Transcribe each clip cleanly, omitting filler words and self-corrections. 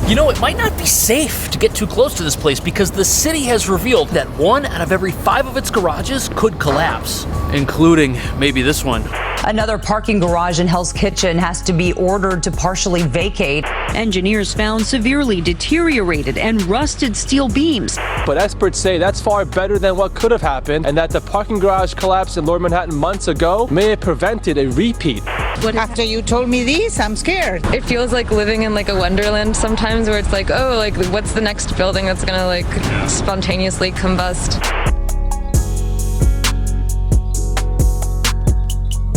You know, it might not be safe to get too close to this place because the city has revealed that 1 out of every 5 of its garages could collapse, including maybe this one. Another parking garage in Hell's Kitchen has to be ordered to partially vacate. Engineers found severely deteriorated and rusted steel beams. But experts say that's far better than what could have happened, and that the parking garage collapse in Lower Manhattan months ago may have prevented a repeat. After you told me this, I'm scared. It feels like living in like a wonderland sometimes, where it's like, oh, like what's the next building that's gonna like spontaneously combust?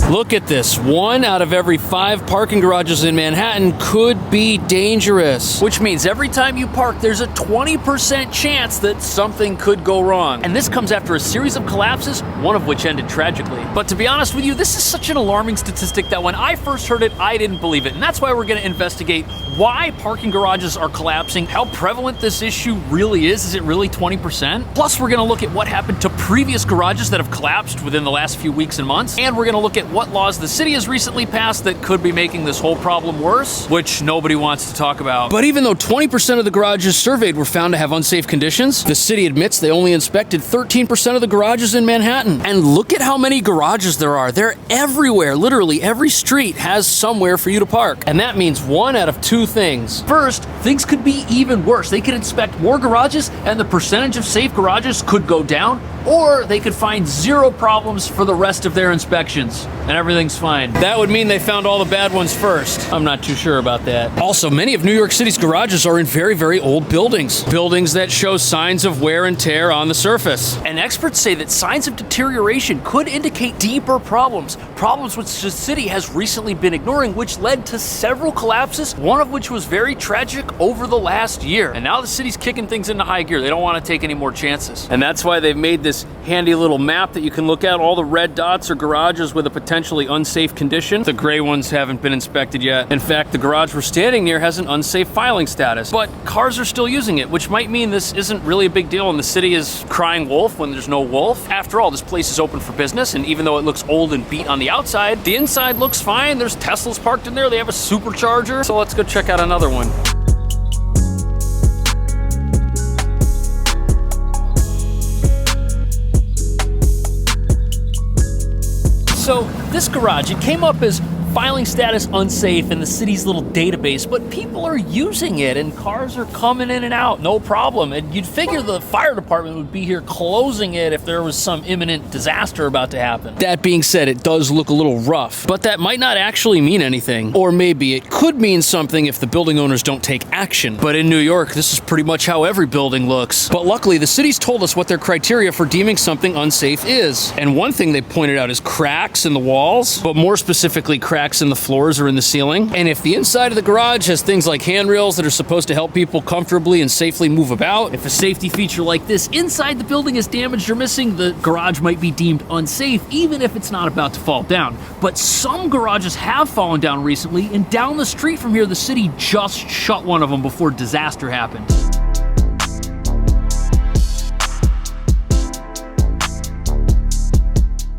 Look at this. 1 out of every 5 parking garages in Manhattan could be dangerous, which means every time you park, there's a 20% chance that something could go wrong. And this comes after a series of collapses, one of which ended tragically. But to be honest with you, this is such an alarming statistic that when I first heard it, I didn't believe it. And that's why we're going to investigate why parking garages are collapsing, how prevalent this issue really is. Is it really 20%? Plus, we're going to look at what happened to previous garages that have collapsed within the last few weeks and months. And we're going to look at what laws the city has recently passed that could be making this whole problem worse, which nobody wants to talk about. But even though 20% of the garages surveyed were found to have unsafe conditions, the city admits they only inspected 13% of the garages in Manhattan. And look at how many garages there are. They're everywhere. Literally every street has somewhere for you to park. And that means 1 out of 2 things. First, things could be even worse. They could inspect more garages and the percentage of safe garages could go down, or they could find 0 problems for the rest of their inspections and everything's fine. That would mean they found all the bad ones first. I'm not too sure about that. Also, many of New York City's garages are in very, very old buildings. Buildings that show signs of wear and tear on the surface. And experts say that signs of deterioration could indicate deeper problems. Problems which the city has recently been ignoring, which led to several collapses, one of which was very tragic over the last year. And now the city's kicking things into high gear. They don't want to take any more chances. And that's why they've made this handy little map that you can look at. All the red dots are garages with a potentially unsafe condition. The gray ones haven't been inspected yet. In fact, the garage we're standing near has an unsafe filing status, but cars are still using it, which might mean this isn't really a big deal and the city is crying wolf when there's no wolf. After all, this place is open for business, and even though it looks old and beat on the outside, the inside looks fine. There's Teslas parked in there. They have a supercharger. So let's go check out another one. So this garage, it came up as filing status unsafe in the city's little database, but people are using it and cars are coming in and out, no problem. And you'd figure the fire department would be here closing it if there was some imminent disaster about to happen. That being said, it does look a little rough, but that might not actually mean anything. Or maybe it could mean something if the building owners don't take action. But in New York, this is pretty much how every building looks. But luckily, the city's told us what their criteria for deeming something unsafe is. And one thing they pointed out is cracks in the walls, but more specifically, cracks in the floors or in the ceiling. And if the inside of the garage has things like handrails that are supposed to help people comfortably and safely move about, if a safety feature like this inside the building is damaged or missing, the garage might be deemed unsafe, even if it's not about to fall down. But some garages have fallen down recently, and down the street from here, the city just shut one of them before disaster happened.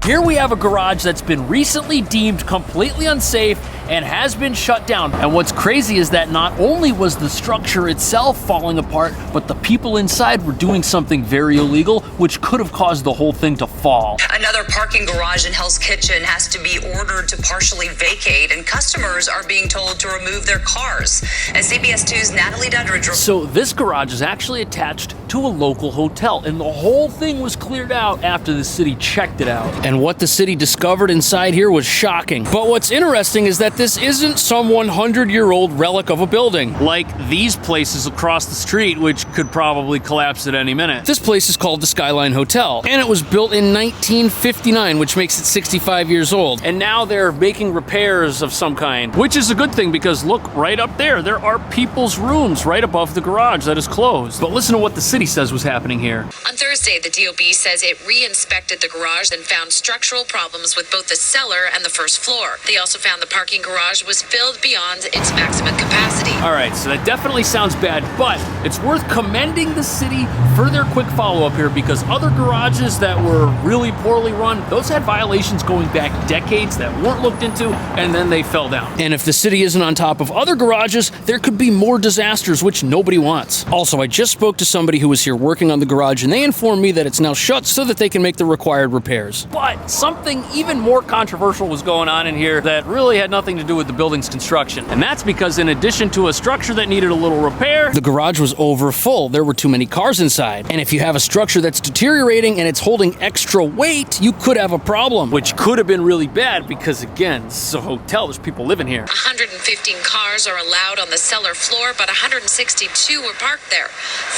Here we have a garage that's been recently deemed completely unsafe and has been shut down. And what's crazy is that not only was the structure itself falling apart, but the people inside were doing something very illegal, which could have caused the whole thing to fall. Another parking garage in Hell's Kitchen has to be ordered to partially vacate, and customers are being told to remove their cars. As CBS 2's Natalie Duddridge. So this garage is actually attached to a local hotel, and the whole thing was cleared out after the city checked it out. And what the city discovered inside here was shocking. But what's interesting is that this isn't some 100-year-old relic of a building, like these places across the street, which could probably collapse at any minute. This place is called the Skyline Hotel, and it was built in 1959, which makes it 65 years old. And now they're making repairs of some kind, which is a good thing because look, right up there are people's rooms right above the garage that is closed. But listen to what the city says was happening here. On Thursday, the DOB says it re-inspected the garage and found structural problems with both the cellar and the first floor. They also found the parking garage was filled beyond its maximum capacity. All right, so that definitely sounds bad, but it's worth commending the city further quick follow-up here, because other garages that were really poorly run, those had violations going back decades that weren't looked into, and then they fell down. And if the city isn't on top of other garages, there could be more disasters, which nobody wants. Also, I just spoke to somebody who was here working on the garage, and they informed me that it's now shut so that they can make the required repairs. But something even more controversial was going on in here that really had nothing to do with the building's construction. And that's because in addition to a structure that needed a little repair, the garage was over full. There were too many cars inside. And if you have a structure that's deteriorating and it's holding extra weight, you could have a problem, which could have been really bad because, again, this is a hotel. There's people living here. 115 cars are allowed on the cellar floor, but 162 were parked there.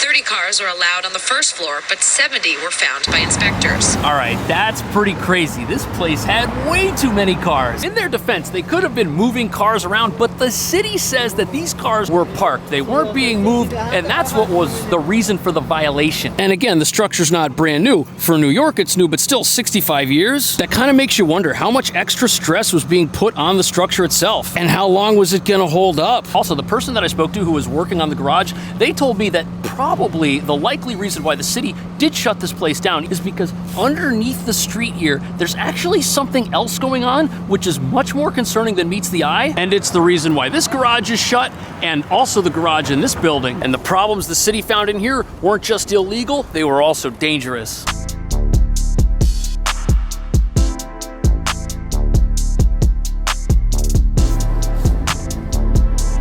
30 cars are allowed on the first floor, but 70 were found by inspectors. All right, that's pretty crazy. This place had way too many cars. In their defense, they could have been moving cars around, but the city says that these cars were parked. They weren't being moved, and that's what was the reason for the violation. And again, the structure's not brand new. For New York, it's new, but still 65 years. That kind of makes you wonder how much extra stress was being put on the structure itself, and how long was it gonna hold up? Also, the person that I spoke to who was working on the garage, they told me that probably the likely reason why the city did shut this place down is because underneath the street here, there's actually something else going on, which is much more concerning than meets the eye. And it's the reason why this garage is shut, and also the garage in this building. And the problems the city found in here weren't just illegal, they were also dangerous.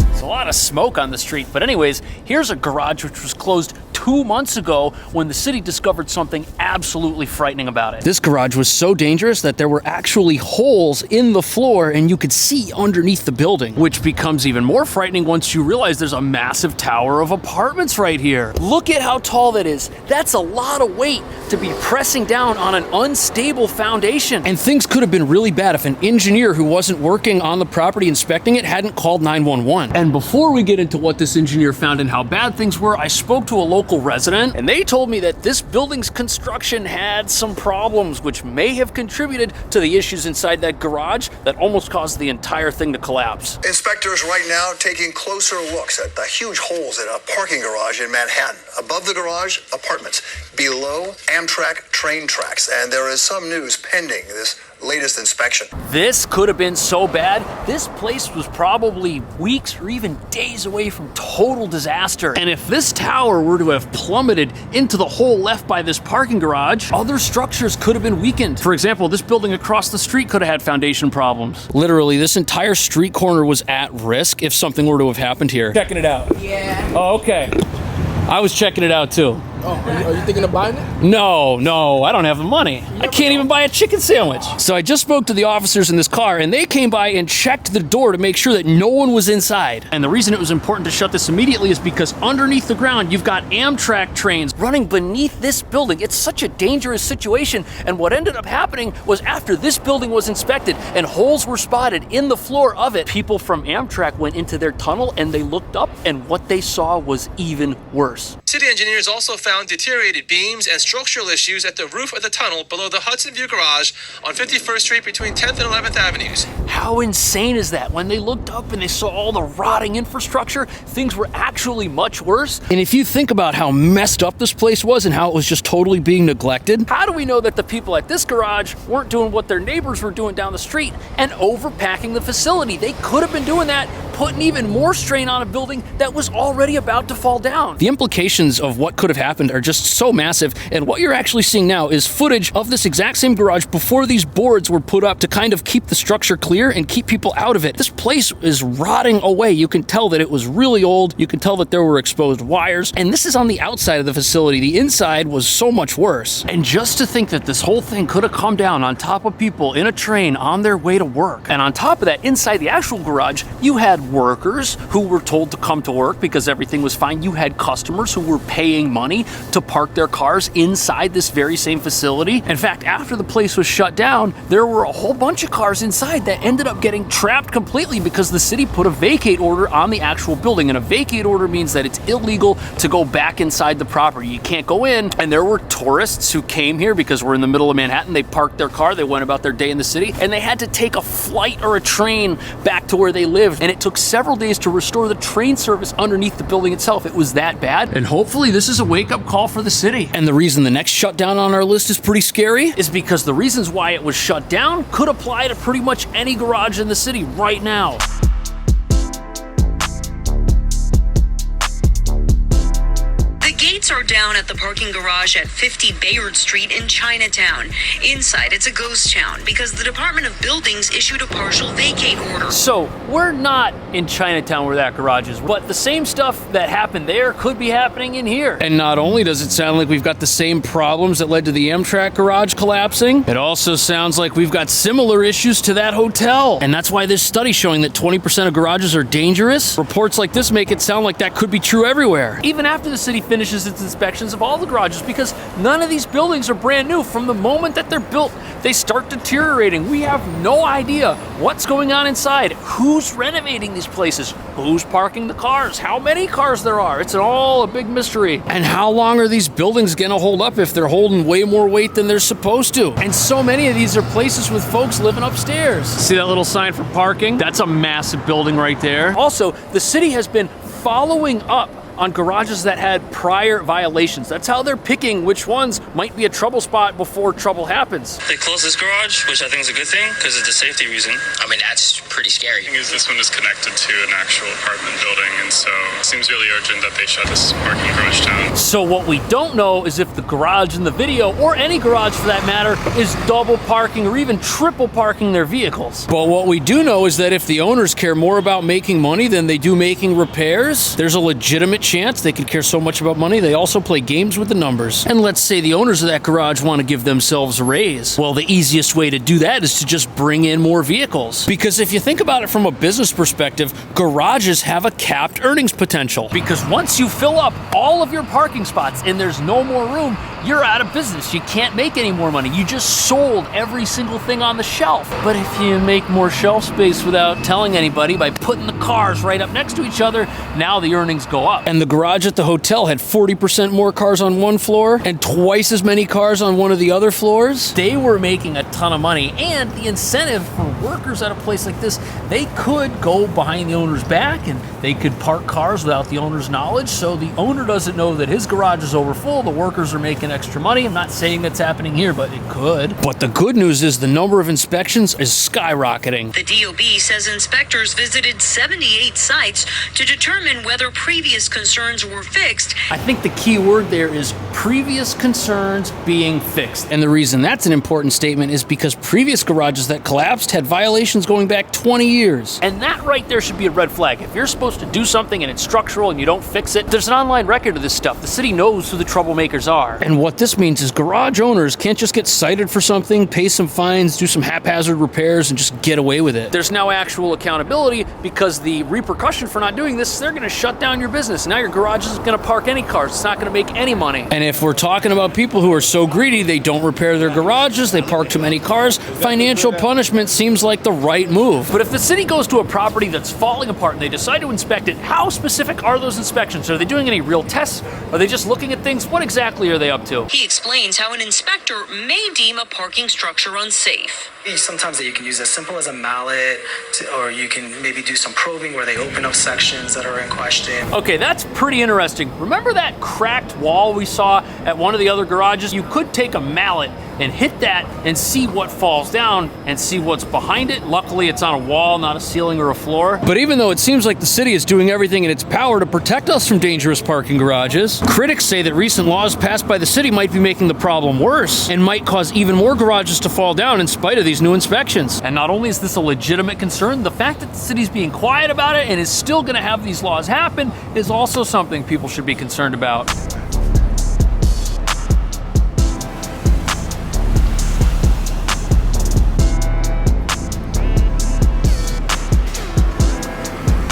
There's a lot of smoke on the street, but anyways, here's a garage which was closed 2 months ago when the city discovered something absolutely frightening about it. This garage was so dangerous that there were actually holes in the floor and you could see underneath the building, which becomes even more frightening once you realize there's a massive tower of apartments right here. Look at how tall that is. That's a lot of weight to be pressing down on an unstable foundation. And things could have been really bad if an engineer who wasn't working on the property inspecting it hadn't called 911. And before we get into what this engineer found and how bad things were, I spoke to a local resident, and they told me that this building's construction had some problems which may have contributed to the issues inside that garage that almost caused the entire thing to collapse. Inspectors right now taking closer looks at the huge holes in a parking garage in Manhattan. Above the garage, apartments. Below, Amtrak train tracks. And there is some news pending this latest inspection. This could have been so bad. This place was probably weeks or even days away from total disaster. And if this tower were to have plummeted into the hole left by this parking garage, other structures could have been weakened. For example, this building across the street could have had foundation problems. Literally, this entire street corner was at risk if something were to have happened here. Checking it out. Yeah. Oh, okay. I was checking it out too. Oh, are you thinking of buying it? No, I don't have the money. I can't even buy a chicken sandwich. So I just spoke to the officers in this car, and they came by and checked the door to make sure that no one was inside. And the reason it was important to shut this immediately is because underneath the ground, you've got Amtrak trains running beneath this building. It's such a dangerous situation. And what ended up happening was after this building was inspected and holes were spotted in the floor of it, people from Amtrak went into their tunnel and they looked up, and what they saw was even worse. City engineers also found deteriorated beams and structural issues at the roof of the tunnel below the Hudson View garage on 51st Street between 10th and 11th Avenues. How insane is that? When they looked up and they saw all the rotting infrastructure, things were actually much worse. And if you think about how messed up this place was and how it was just totally being neglected, how do we know that the people at this garage weren't doing what their neighbors were doing down the street and overpacking the facility? They could have been doing that, putting even more strain on a building that was already about to fall down. The implications of what could have happened are just so massive, and what you're actually seeing now is footage of this exact same garage before these boards were put up to kind of keep the structure clear and keep people out of it. This place is rotting away. You can tell that it was really old. You can tell that there were exposed wires, and this is on the outside of the facility. The inside was so much worse. And just to think that this whole thing could have come down on top of people in a train on their way to work. And on top of that, inside the actual garage, you had workers who were told to come to work because everything was fine. You had customers who were paying money to park their cars inside this very same facility. In fact, after the place was shut down, there were a whole bunch of cars inside that ended up getting trapped completely because the city put a vacate order on the actual building. And a vacate order means that it's illegal to go back inside the property. You can't go in. And there were tourists who came here because we're in the middle of Manhattan. They parked their car, they went about their day in the city, and they had to take a flight or a train back to where they lived. And it took several days to restore the train service underneath the building itself. It was that bad. And hopefully this is a wake-up wake-up call for the city. And the reason the next shutdown on our list is pretty scary is because the reasons why it was shut down could apply to pretty much any garage in the city right now. Gates are down at the parking garage at 50 Bayard Street in Chinatown. Inside, it's a ghost town because the Department of Buildings issued a partial vacate order. So, we're not in Chinatown where that garage is, but the same stuff that happened there could be happening in here. And not only does it sound like we've got the same problems that led to the Amtrak garage collapsing, it also sounds like we've got similar issues to that hotel. And that's why this study showing that 20% of garages are dangerous, reports like this make it sound like that could be true everywhere. Even after the city finishes its inspections of all the garages, because none of these buildings are brand new. From the moment that they're built, they start deteriorating. We have no idea what's going on inside, who's renovating these places, who's parking the cars, how many cars there are. It's all a big mystery. And how long are these buildings gonna hold up if they're holding way more weight than they're supposed to? And so many of these are places with folks living upstairs. See that little sign for parking? That's a massive building right there. Also, the city has been following up on garages that had prior violations. That's how they're picking which ones might be a trouble spot before trouble happens. They closed this garage, which I think is a good thing because it's a safety reason. I mean, that's pretty scary. The thing is, this one is connected to an actual apartment building, and so it seems really urgent that they shut this parking garage down. So what we don't know is if the garage in the video, or any garage for that matter, is double parking or even triple parking their vehicles. But what we do know is that if the owners care more about making money than they do making repairs, there's a legitimate chance they could care so much about money they also play games with the numbers. And let's say the owners of that garage want to give themselves a raise. Well, the easiest way to do that is to just bring in more vehicles. Because if you think about it from a business perspective, garages have a capped earnings potential. Because once you fill up all of your parking spots and there's no more room, you're out of business. You can't make any more money. You just sold every single thing on the shelf. But if you make more shelf space without telling anybody by putting the cars right up next to each other, now the earnings go up. And the garage at the hotel had 40% more cars on one floor and twice as many cars on one of the other floors. They were making a ton of money, and the incentive for workers at a place like this, they could go behind the owner's back and they could park cars without the owner's knowledge, so the owner doesn't know that his garage is overfull, the workers are making extra money. I'm not saying that's happening here, but it could. But the good news is the number of inspections is skyrocketing. The DOB says inspectors visited 78 sites to determine whether previous concerns were fixed. I think the key word there is previous concerns being fixed. And the reason that's an important statement is because previous garages that collapsed had violations going back 20 years. And that right there should be a red flag. If you're supposed to do something and it's structural and you don't fix it, there's an online record of this stuff. The city knows who the troublemakers are. And what this means is garage owners can't just get cited for something, pay some fines, do some haphazard repairs, and just get away with it. There's now actual accountability, because the repercussion for not doing this, they're gonna shut down your business. Now your garage isn't gonna park any cars. It's not gonna make any money. And if we're talking about people who are so greedy they don't repair their garages, they park too many cars, financial punishment seems like the right move. But if the city goes to a property that's falling apart and they decide to inspect it, how specific are those inspections? Are they doing any real tests? Are they just looking at things? What exactly are they up to? He explains how an inspector may deem a parking structure unsafe. Sometimes that you can use as simple as a mallet, or you can maybe do some probing where they open up sections that are in question. Okay, that's pretty interesting. Remember that cracked wall we saw at one of the other garages? You could take a mallet and hit that and see what falls down and see what's behind it. Luckily, it's on a wall, not a ceiling or a floor. But even though it seems like the city is doing everything in its power to protect us from dangerous parking garages, critics say that recent laws passed by the city might be making the problem worse and might cause even more garages to fall down in spite of these new inspections. And not only is this a legitimate concern, the fact that the city's being quiet about it and is still going to have these laws happen is also something people should be concerned about.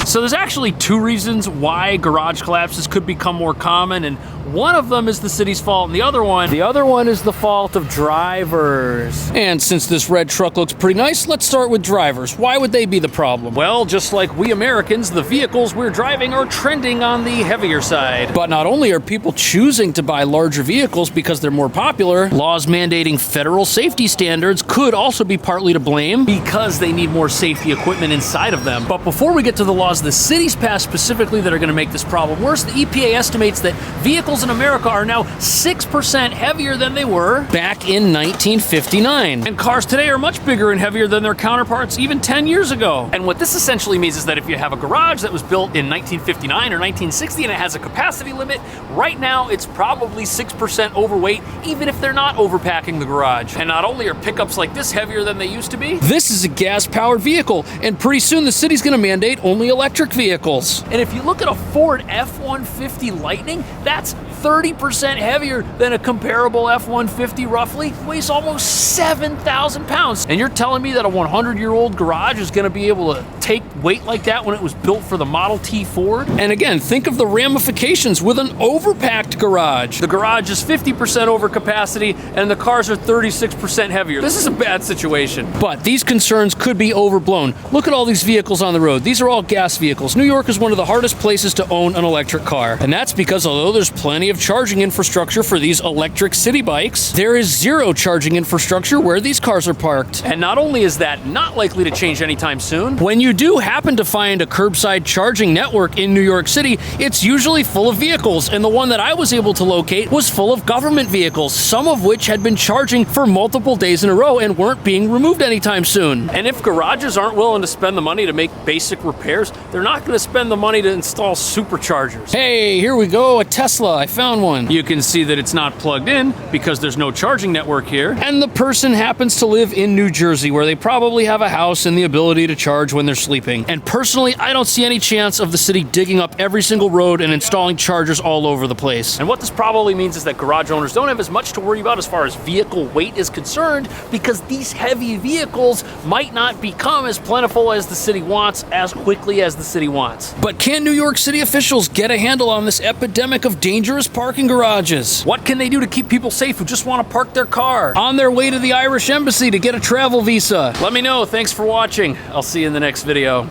So there's actually two reasons why garage collapses could become more common, and one of them is the city's fault, and the other one is the fault of drivers. And since this red truck looks pretty nice, let's start with drivers. Why would they be the problem? Well, just like we Americans, the vehicles we're driving are trending on the heavier side. But not only are people choosing to buy larger vehicles because they're more popular, laws mandating federal safety standards could also be partly to blame, because they need more safety equipment inside of them. But before we get to the laws the city's passed specifically that are going to make this problem worse, the EPA estimates that vehicles vehicles in America are now 6% heavier than they were back in 1959. And cars today are much bigger and heavier than their counterparts even 10 years ago. And what this essentially means is that if you have a garage that was built in 1959 or 1960 and it has a capacity limit, right now it's probably 6% overweight, even if they're not overpacking the garage. And not only are pickups like this heavier than they used to be, this is a gas-powered vehicle, and pretty soon the city's gonna mandate only electric vehicles. And if you look at a Ford F-150 Lightning, that's 30% heavier than a comparable F-150 roughly, weighs almost 7,000 pounds. And you're telling me that a 100-year-old garage is gonna be able to take weight like that when it was built for the Model T Ford? And again, think of the ramifications with an overpacked garage. The garage is 50% over capacity and the cars are 36% heavier. This is a bad situation. But these concerns could be overblown. Look at all these vehicles on the road. These are all gas vehicles. New York is one of the hardest places to own an electric car. And that's because although there's plenty of charging infrastructure for these electric city bikes, there is zero charging infrastructure where these cars are parked. And not only is that not likely to change anytime soon, when you do happen to find a curbside charging network in New York City, it's usually full of vehicles. And the one that I was able to locate was full of government vehicles, some of which had been charging for multiple days in a row and weren't being removed anytime soon. And if garages aren't willing to spend the money to make basic repairs, they're not going to spend the money to install superchargers. Hey, here we go, a Tesla. I found one. You can see that it's not plugged in because there's no charging network here. And the person happens to live in New Jersey, where they probably have a house and the ability to charge when they're sleeping. And personally, I don't see any chance of the city digging up every single road and installing chargers all over the place. And what this probably means is that garage owners don't have as much to worry about as far as vehicle weight is concerned, because these heavy vehicles might not become as plentiful as the city wants as quickly as the city wants. But can New York City officials get a handle on this epidemic of dangerous parking garages? What can they do to keep people safe who just want to park their car on their way to the Irish embassy to get a travel visa? Let me know. Thanks for watching. I'll see you in the next video.